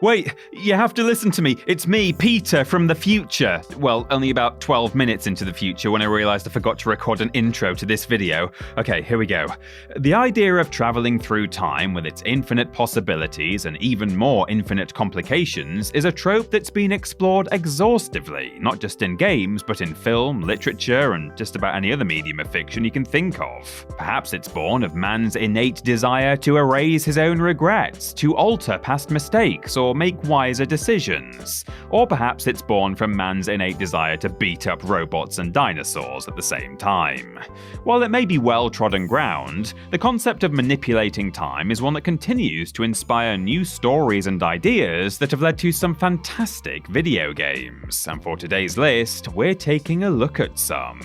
Wait, you have to listen to me. It's me, Peter, from the future. Well, only about 12 minutes into the future when I realised I forgot to record an intro to this video. Okay, here we go. The idea of travelling through time with its infinite possibilities and even more infinite complications is a trope that's been explored exhaustively, not just in games, but in film, literature, and just about any other medium of fiction you can think of. Perhaps it's born of man's innate desire to erase his own regrets, to alter past mistakes, or make wiser decisions. Or perhaps it's born from man's innate desire to beat up robots and dinosaurs at the same time. While it may be well-trodden ground, the concept of manipulating time is one that continues to inspire new stories and ideas that have led to some fantastic video games. And for today's list, we're taking a look at some.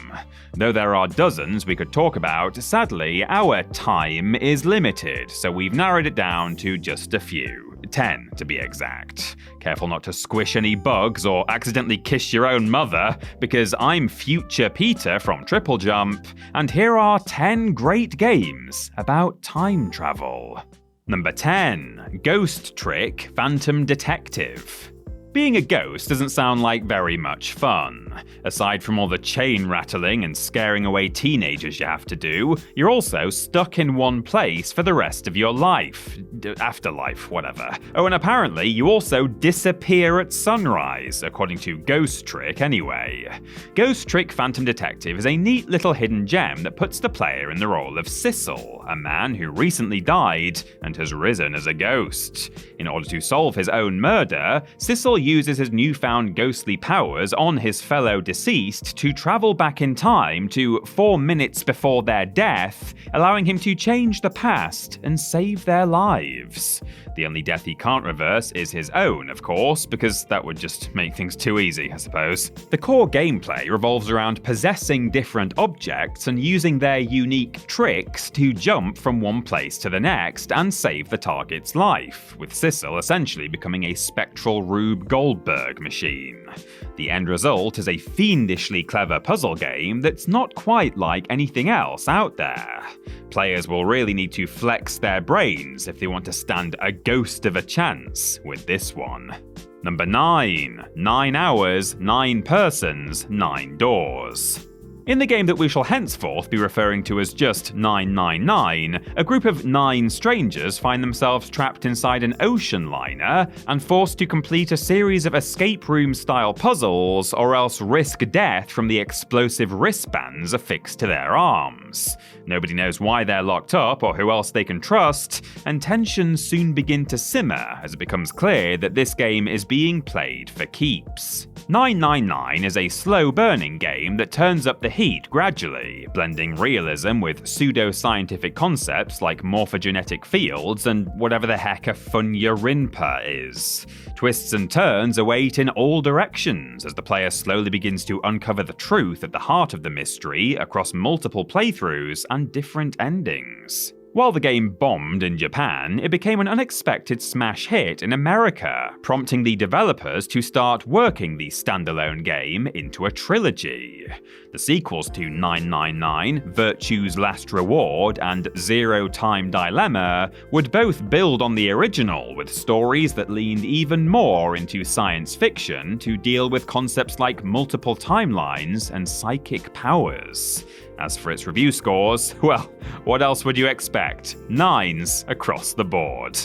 Though there are dozens we could talk about, sadly, our time is limited, so we've narrowed it down to just a few. 10 to be exact. Careful not to squish any bugs or accidentally kiss your own mother, because I'm future Peter from TripleJump, and here are 10 great games about time travel. Number 10. Ghost Trick Phantom Detective. Being a ghost doesn't sound like very much fun. Aside from all the chain rattling and scaring away teenagers you have to do, you're also stuck in one place for the rest of your life. Afterlife, whatever. Oh, and apparently you also disappear at sunrise, according to Ghost Trick anyway. Ghost Trick Phantom Detective is a neat little hidden gem that puts the player in the role of Sissel, a man who recently died and has risen as a ghost. In order to solve his own murder, Sissel uses his newfound ghostly powers on his fellow deceased to travel back in time to 4 minutes before their death, allowing him to change the past and save their lives. The only death he can't reverse is his own, of course, because that would just make things too easy, I suppose. The core gameplay revolves around possessing different objects and using their unique tricks to jump from one place to the next and save the target's life, with Sissel essentially becoming a spectral Rube Goldberg machine. The end result is a fiendishly clever puzzle game that's not quite like anything else out there. Players will really need to flex their brains if they want to stand a ghost of a chance with this one. Number 9. 9 hours, 9 persons, 9 doors. In the game that we shall henceforth be referring to as just 999, a group of 9 strangers find themselves trapped inside an ocean liner and forced to complete a series of escape room-style puzzles or else risk death from the explosive wristbands affixed to their arms. Nobody knows why they're locked up or who else they can trust, and tensions soon begin to simmer as it becomes clear that this game is being played for keeps. 999 is a slow-burning game that turns up the heat gradually, blending realism with pseudo-scientific concepts like morphogenetic fields and whatever the heck a Funya-Rinpa is. Twists and turns await in all directions as the player slowly begins to uncover the truth at the heart of the mystery across multiple playthroughs and different endings. While the game bombed in Japan, it became an unexpected smash hit in America, prompting the developers to start working the standalone game into a trilogy. The sequels to 999, Virtue's Last Reward, and Zero Time Dilemma would both build on the original with stories that leaned even more into science fiction to deal with concepts like multiple timelines and psychic powers. As for its review scores, well, what else would you expect? 9s across the board.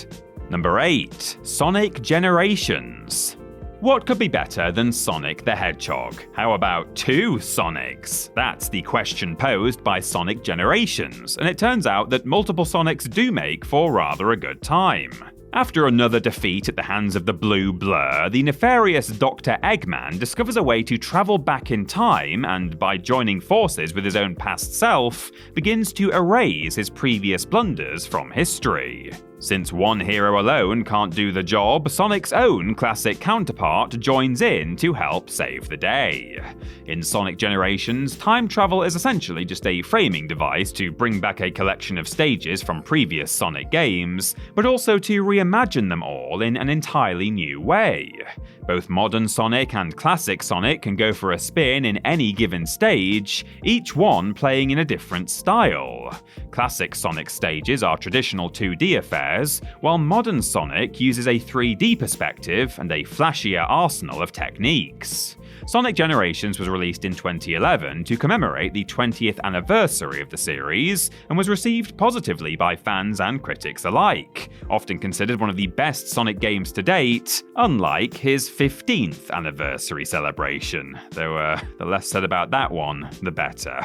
Number 8. Sonic Generations. What could be better than Sonic the Hedgehog? How about 2 Sonics? That's the question posed by Sonic Generations, and it turns out that multiple Sonics do make for rather a good time. After another defeat at the hands of the Blue Blur, the nefarious Dr. Eggman discovers a way to travel back in time and, by joining forces with his own past self, begins to erase his previous blunders from history. Since one hero alone can't do the job, Sonic's own classic counterpart joins in to help save the day. In Sonic Generations, time travel is essentially just a framing device to bring back a collection of stages from previous Sonic games, but also to reimagine them all in an entirely new way. Both modern Sonic and classic Sonic can go for a spin in any given stage, each one playing in a different style. Classic Sonic stages are traditional 2D affairs squares, while modern Sonic uses a 3D perspective and a flashier arsenal of techniques. Sonic Generations was released in 2011 to commemorate the 20th anniversary of the series, and was received positively by fans and critics alike, often considered one of the best Sonic games to date, unlike his 15th anniversary celebration, though the less said about that one, the better.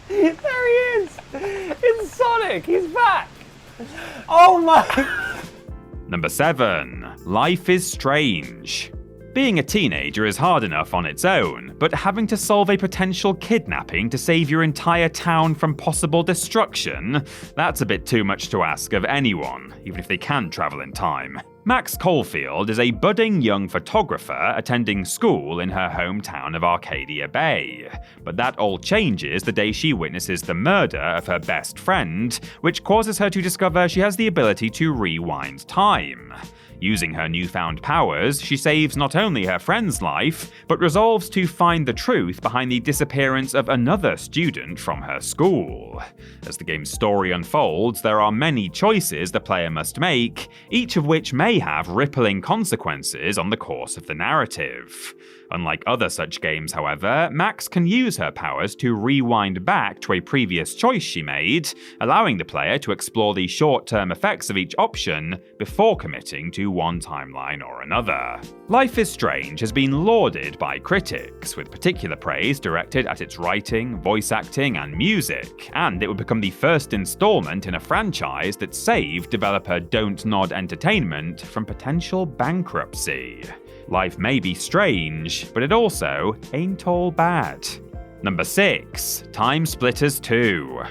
There he is! It's Sonic! He's back! Oh my... Number 7. Life is Strange. Being a teenager is hard enough on its own, but having to solve a potential kidnapping to save your entire town from possible destruction? That's a bit too much to ask of anyone, even if they can travel in time. Max Caulfield is a budding young photographer attending school in her hometown of Arcadia Bay. But that all changes the day she witnesses the murder of her best friend, which causes her to discover she has the ability to rewind time. Using her newfound powers, she saves not only her friend's life, but resolves to find the truth behind the disappearance of another student from her school. As the game's story unfolds, there are many choices the player must make, each of which may have rippling consequences on the course of the narrative. Unlike other such games, however, Max can use her powers to rewind back to a previous choice she made, allowing the player to explore the short-term effects of each option before committing to one timeline or another. Life is Strange has been lauded by critics, with particular praise directed at its writing, voice acting, and music, and it would become the first installment in a franchise that saved developer Don't Nod Entertainment from potential bankruptcy. Life may be strange, but it also ain't all bad. Number 6. Time Splitters 2.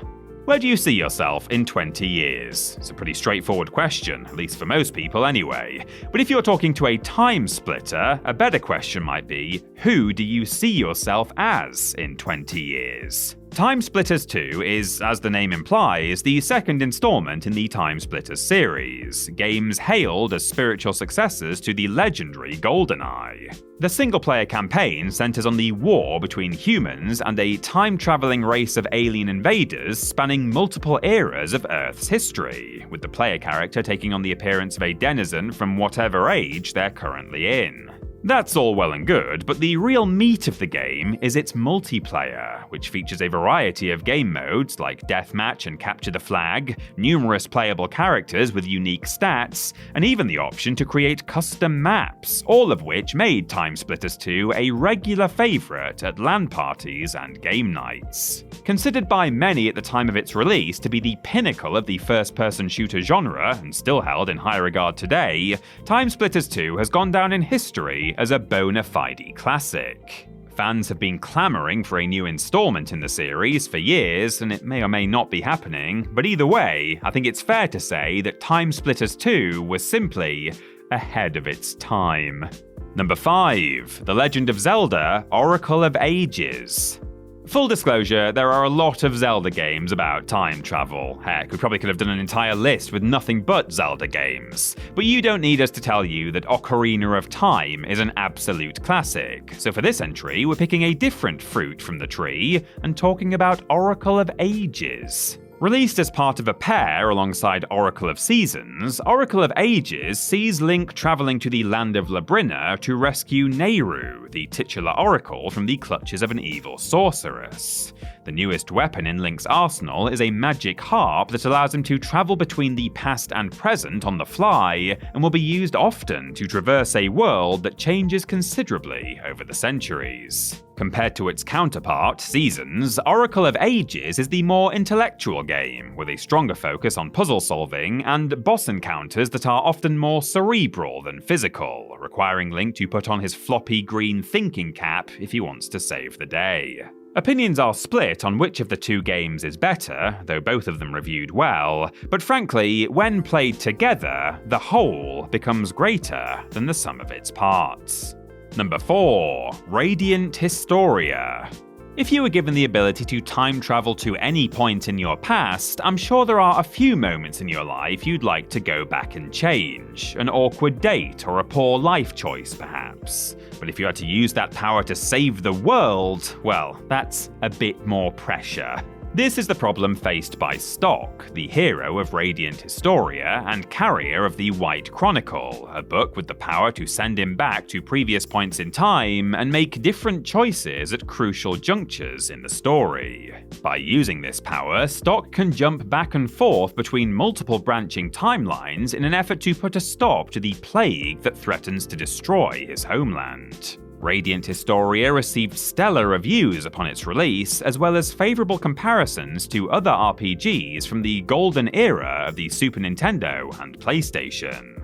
Where do you see yourself in 20 years? It's a pretty straightforward question, at least for most people anyway. But if you're talking to a time splitter, a better question might be, who do you see yourself as in 20 years? Time Splitters 2 is, as the name implies, the second installment in the Time Splitters series, games hailed as spiritual successors to the legendary GoldenEye. The single-player campaign centers on the war between humans and a time-traveling race of alien invaders spanning multiple eras of Earth's history, with the player character taking on the appearance of a denizen from whatever age they're currently in. That's all well and good, but the real meat of the game is its multiplayer, which features a variety of game modes like Deathmatch and Capture the Flag, numerous playable characters with unique stats, and even the option to create custom maps, all of which made Time Splitters 2 a regular favourite at LAN parties and game nights. Considered by many at the time of its release to be the pinnacle of the first-person shooter genre, and still held in high regard today, Time Splitters 2 has gone down in history as a bona fide classic. Fans have been clamoring for a new installment in the series for years, and it may or may not be happening, but either way, I think it's fair to say that Time Splitters 2 was simply ahead of its time. Number 5. The Legend of Zelda: Oracle of Ages. Full disclosure, there are a lot of Zelda games about time travel. Heck, we probably could have done an entire list with nothing but Zelda games. But you don't need us to tell you that Ocarina of Time is an absolute classic. So for this entry, we're picking a different fruit from the tree and talking about Oracle of Ages. Released as part of a pair alongside Oracle of Seasons, Oracle of Ages sees Link travelling to the land of Labrynna to rescue Nehru, the titular oracle, from the clutches of an evil sorceress. The newest weapon in Link's arsenal is a magic harp that allows him to travel between the past and present on the fly, and will be used often to traverse a world that changes considerably over the centuries. Compared to its counterpart, Seasons, Oracle of Ages is the more intellectual game, with a stronger focus on puzzle solving and boss encounters that are often more cerebral than physical, requiring Link to put on his floppy green thinking cap if he wants to save the day. Opinions are split on which of the two games is better, though both of them reviewed well, but frankly, when played together, the whole becomes greater than the sum of its parts. Number 4. Radiant Historia. If you were given the ability to time travel to any point in your past, I'm sure there are a few moments in your life you'd like to go back and change. An awkward date or a poor life choice, perhaps. But if you had to use that power to save the world, well, that's a bit more pressure. This is the problem faced by Stock, the hero of Radiant Historia and carrier of the White Chronicle, a book with the power to send him back to previous points in time and make different choices at crucial junctures in the story. By using this power, Stock can jump back and forth between multiple branching timelines in an effort to put a stop to the plague that threatens to destroy his homeland. Radiant Historia received stellar reviews upon its release, as well as favourable comparisons to other RPGs from the golden era of the Super Nintendo and PlayStation.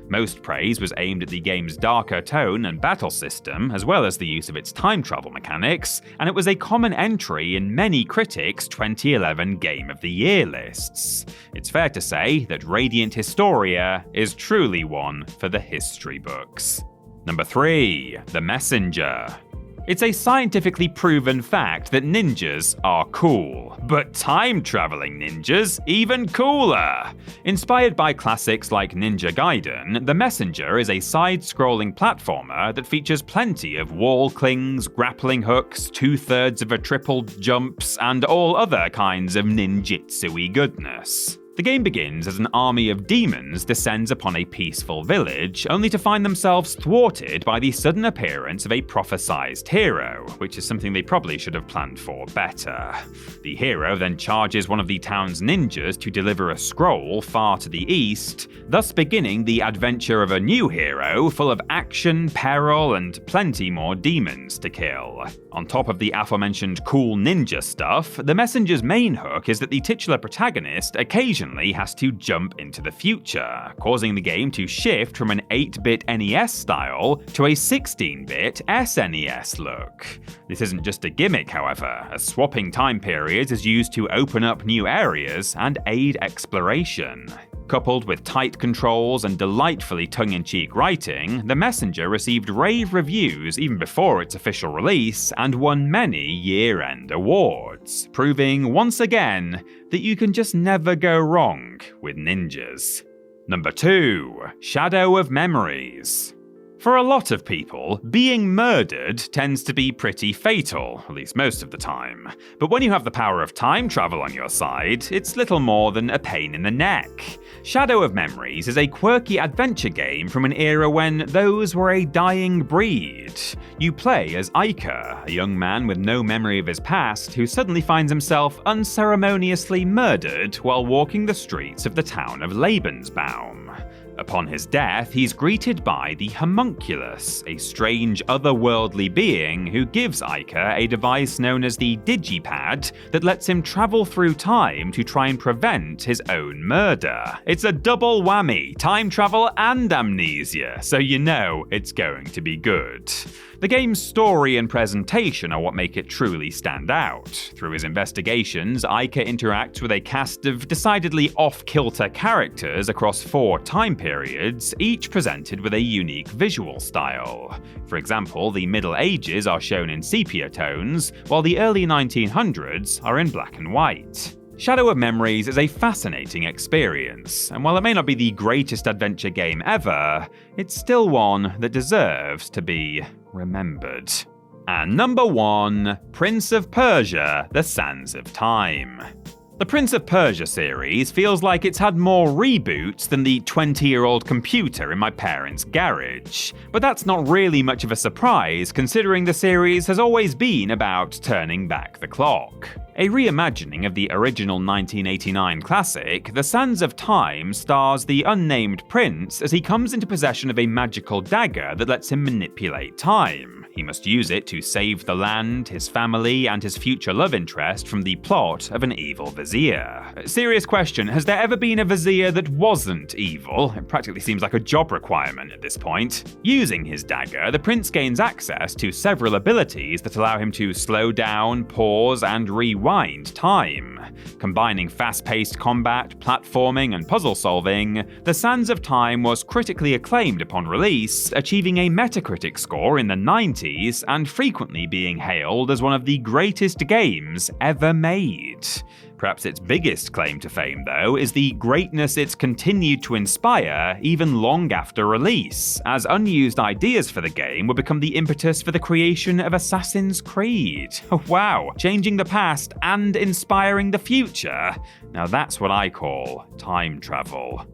Most praise was aimed at the game's darker tone and battle system, as well as the use of its time travel mechanics, and it was a common entry in many critics' 2011 Game of the Year lists. It's fair to say that Radiant Historia is truly one for the history books. Number 3. The Messenger. It's a scientifically proven fact that ninjas are cool, but time-traveling ninjas even cooler! Inspired by classics like Ninja Gaiden, The Messenger is a side-scrolling platformer that features plenty of wall clings, grappling hooks, 2/3 of a triple jumps, and all other kinds of ninjitsu-y goodness. The game begins as an army of demons descends upon a peaceful village, only to find themselves thwarted by the sudden appearance of a prophesized hero, which is something they probably should have planned for better. The hero then charges one of the town's ninjas to deliver a scroll far to the east, thus beginning the adventure of a new hero full of action, peril, and plenty more demons to kill. On top of the aforementioned cool ninja stuff, the Messenger's main hook is that the titular protagonist occasionally has to jump into the future, causing the game to shift from an 8-bit NES style to a 16-bit SNES look. This isn't just a gimmick, however, as swapping time periods is used to open up new areas and aid exploration. Coupled with tight controls and delightfully tongue-in-cheek writing, The Messenger received rave reviews even before its official release and won many year-end awards, proving once again that you can just never go wrong with ninjas. Number 2. Shadow of Memories. For a lot of people, being murdered tends to be pretty fatal, at least most of the time. But when you have the power of time travel on your side, it's little more than a pain in the neck. Shadow of Memories is a quirky adventure game from an era when those were a dying breed. You play as Iker, a young man with no memory of his past who suddenly finds himself unceremoniously murdered while walking the streets of the town of Lebensbaum. Upon his death, he's greeted by the Homunculus, a strange otherworldly being who gives Iker a device known as the Digipad that lets him travel through time to try and prevent his own murder. It's a double whammy, time travel and amnesia, so you know it's going to be good. The game's story and presentation are what make it truly stand out. Through his investigations, Iker interacts with a cast of decidedly off-kilter characters across 4 time periods, each presented with a unique visual style. For example, the Middle Ages are shown in sepia tones, while the early 1900s are in black and white. Shadow of Memories is a fascinating experience, and while it may not be the greatest adventure game ever, it's still one that deserves to be remembered. And number 1, Prince of Persia: The Sands of Time. The Prince of Persia series feels like it's had more reboots than the 20-year-old computer in my parents' garage, but that's not really much of a surprise considering the series has always been about turning back the clock. A reimagining of the original 1989 classic, The Sands of Time stars the unnamed prince as he comes into possession of a magical dagger that lets him manipulate time. He must use it to save the land, his family, and his future love interest from the plot of an evil vizier. Serious question, has there ever been a vizier that wasn't evil? It practically seems like a job requirement at this point. Using his dagger, the prince gains access to several abilities that allow him to slow down, pause, and rewind time. Combining fast-paced combat, platforming, and puzzle solving, The Sands of Time was critically acclaimed upon release, achieving a Metacritic score in the 90s and frequently being hailed as one of the greatest games ever made. Perhaps its biggest claim to fame, though, is the greatness it's continued to inspire even long after release, as unused ideas for the game would become the impetus for the creation of Assassin's Creed. Wow, changing the past and inspiring the future? Now that's what I call time travel.